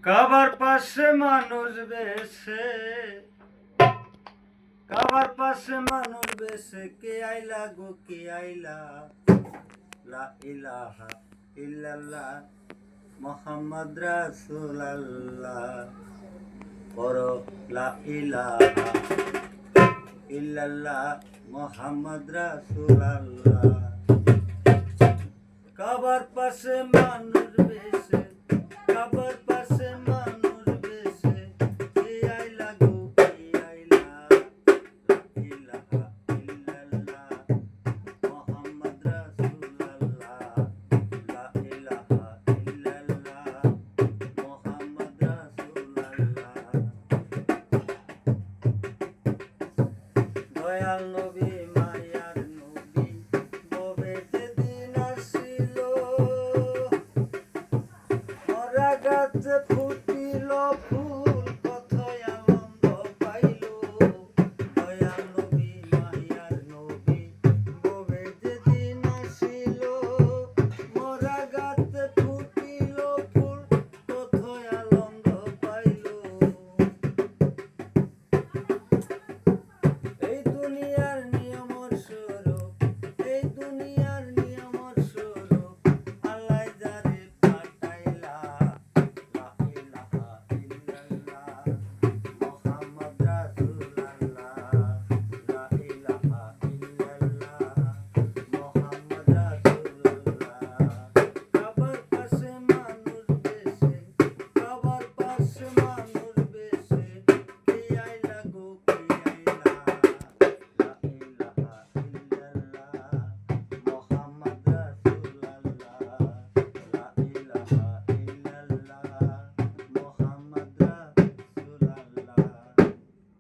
কাবার পাশে মানুষ বেশে, কাবার পাশে মানুষ বেশে, কে আইলা গো কে আইলা, লা ইলাহা ইল্লাল্লাহ মুহাম্মদ রাসূলুল্লাহ, পড়ো লা ইলাহা ইল্লাল্লাহ মুহাম্মদ রাসূলুল্লাহ। কাবার পাশে মানুষ বেশে, কাবার পাশে মানুষ বেশে, কে আইলা গো কে আইলা, লা ইলাহা ইল্লাল্লাহ মুহাম্মদ রাসূলুল্লাহ, লা ইলাহা ইল্লাল্লাহ মুহাম্মদ রাসূলুল্লাহ। দয়াল নবী মায়ার নবী, ববে যেদিন আসিল, মরা গাছে ফুট